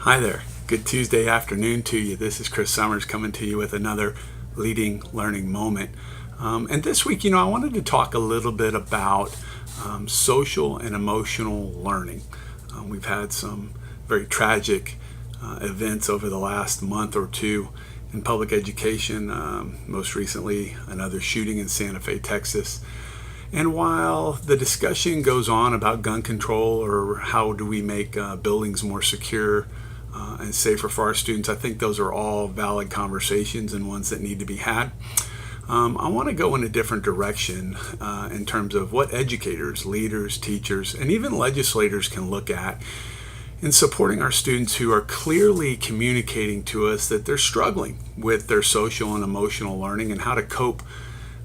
Hi there. Good Tuesday afternoon to you. This is Chris Summers coming to you with another leading learning moment. And this week, I wanted to talk a little bit about social and emotional learning. We've had some very tragic events over the last month or two in public education, most recently another shooting in Santa Fe, Texas. And while the discussion goes on about gun control or how do we make buildings more secure and safer for our students, I think those are all valid conversations and ones that need to be had. I want to go in a different direction in terms of what educators, leaders, teachers, and even legislators can look at in supporting our students who are clearly communicating to us that they're struggling with their social and emotional learning and how to cope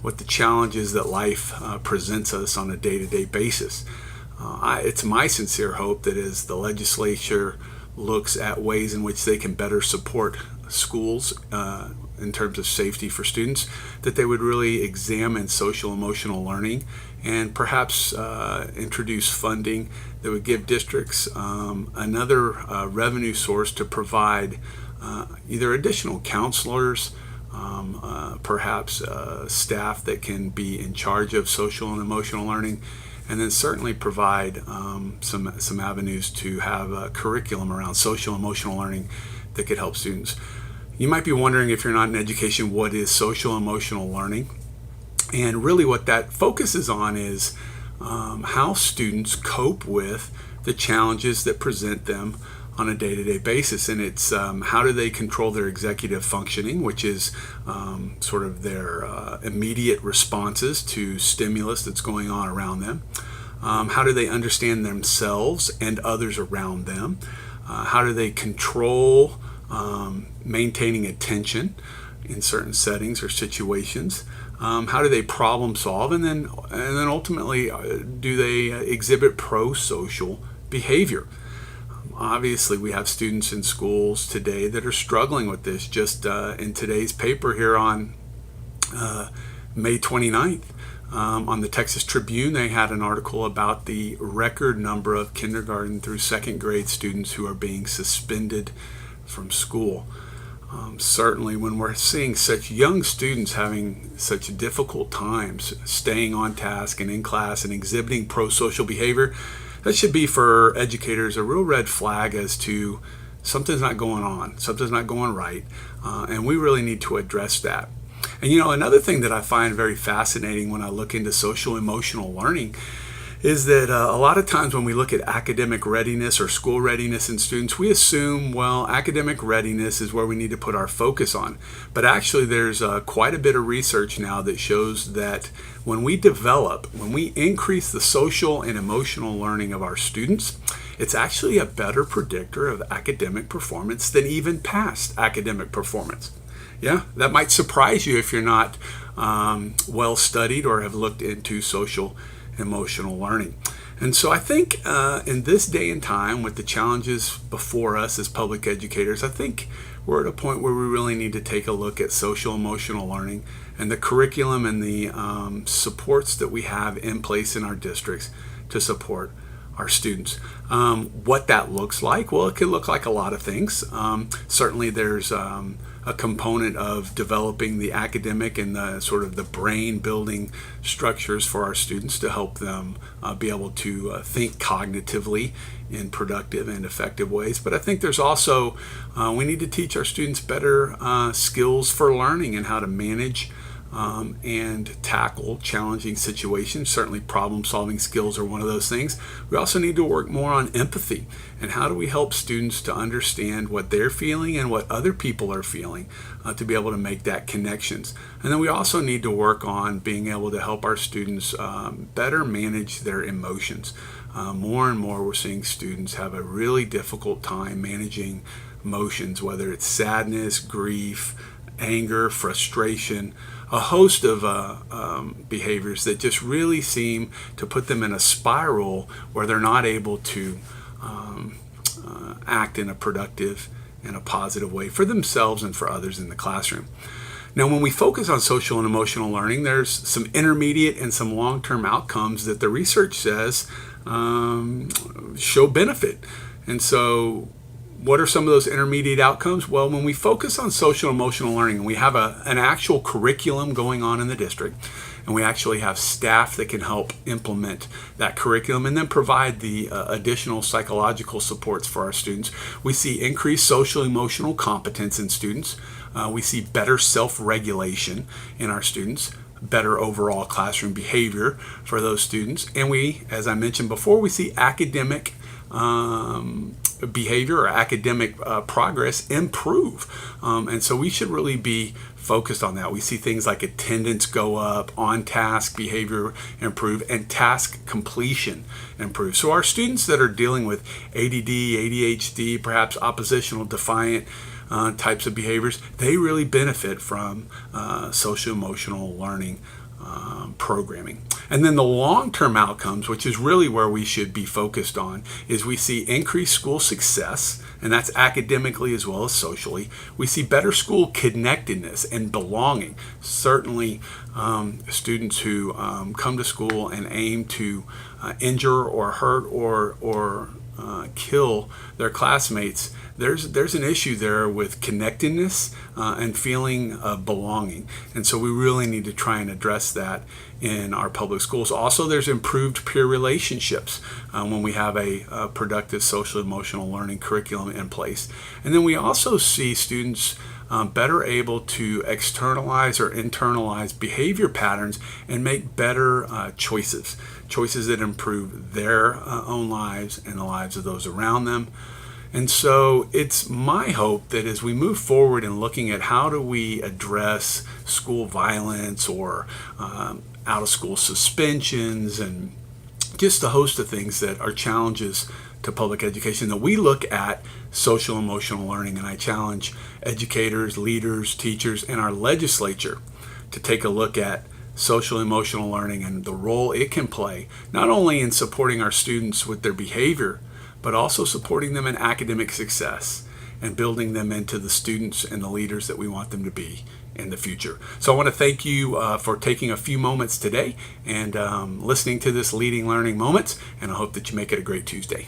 with the challenges that life presents us on a day-to-day basis. It's my sincere hope that as the legislature looks at ways in which they can better support schools in terms of safety for students, that they would really examine social emotional learning and perhaps introduce funding that would give districts another revenue source to provide either additional counselors, perhaps staff that can be in charge of social and emotional learning, and then certainly provide some avenues to have a curriculum around social emotional learning that could help students. You might be wondering, if you're not in education, what is social emotional learning? And really what that focuses on is how students cope with the challenges that present them on a day-to-day basis. And it's how do they control their executive functioning, which is sort of their immediate responses to stimulus that's going on around them. How do they understand themselves and others around them? How do they control maintaining attention in certain settings or situations? How do they problem solve? And then ultimately, do they exhibit pro-social behavior? Obviously, we have students in schools today that are struggling with this. Just in today's paper here on May 29th, on the Texas Tribune, they had an article about the record number of kindergarten through second grade students who are being suspended from school. Certainly, when we're seeing such young students having such difficult times staying on task and in class and exhibiting pro-social behavior, that should be for educators a real red flag as to something's not going on, something's not going right, and we really need to address that. And another thing that I find very fascinating when I look into social emotional learning is that a lot of times when we look at academic readiness or school readiness in students, we assume, well, academic readiness is where we need to put our focus on. But actually, there's quite a bit of research now that shows that when we increase the social and emotional learning of our students, it's actually a better predictor of academic performance than even past academic performance. Yeah, that might surprise you if you're not well studied or have looked into social emotional learning. And so I think in this day and time, with the challenges before us as public educators, I think we're at a point where we really need to take a look at social emotional learning and the curriculum and the supports that we have in place in our districts to support our students. What that looks like, well, it could look like a lot of things. Certainly there's a component of developing the academic and the sort of the brain building structures for our students to help them be able to think cognitively in productive and effective ways. But I think there's also, we need to teach our students better skills for learning and how to manage and tackle challenging situations. Certainly problem-solving skills are one of those things. We also need to work more on empathy and how do we help students to understand what they're feeling and what other people are feeling to be able to make that connections. And then we also need to work on being able to help our students better manage their emotions. More and more we're seeing students have a really difficult time managing emotions, whether it's sadness, grief, anger, frustration, a host of behaviors that just really seem to put them in a spiral where they're not able to act in a productive and a positive way for themselves and for others in the classroom. Now, when we focus on social and emotional learning, there's some intermediate and some long-term outcomes that the research says show benefit. And so What are some of those intermediate outcomes? Well, when we focus on social emotional learning, and we have an actual curriculum going on in the district, and we actually have staff that can help implement that curriculum and then provide the additional psychological supports for our students, we see increased social emotional competence in students. We see better self-regulation in our students, better overall classroom behavior for those students. And we, as I mentioned before, we see academic behavior or academic progress improve. And so we should really be focused on that. We see things like attendance go up, on-task behavior improve, and task completion improve. So our students that are dealing with ADD, ADHD, perhaps oppositional defiant types of behaviors, they really benefit from social emotional learning programming. And then the long-term outcomes, which is really where we should be focused on, is we see increased school success, and that's academically as well as socially. We see better school connectedness and belonging. Certainly students who come to school and aim to injure or hurt or kill their classmates, there's an issue there with connectedness and feeling of belonging. And so we really need to try and address that in our public schools. Also, there's improved peer relationships when we have a productive social emotional learning curriculum in place. And then we also see students better able to externalize or internalize behavior patterns and make better choices that improve their own lives and the lives of those around them. And so it's my hope that as we move forward in looking at how do we address school violence or out of school suspensions and just a host of things that are challenges to public education, that we look at social emotional learning. And I challenge educators, leaders, teachers, and our legislature to take a look at social emotional learning and the role it can play, not only in supporting our students with their behavior, but also supporting them in academic success and building them into the students and the leaders that we want them to be in the future. So I want to thank you for taking a few moments today and listening to this Leading Learning Moments, and I hope that you make it a great Tuesday.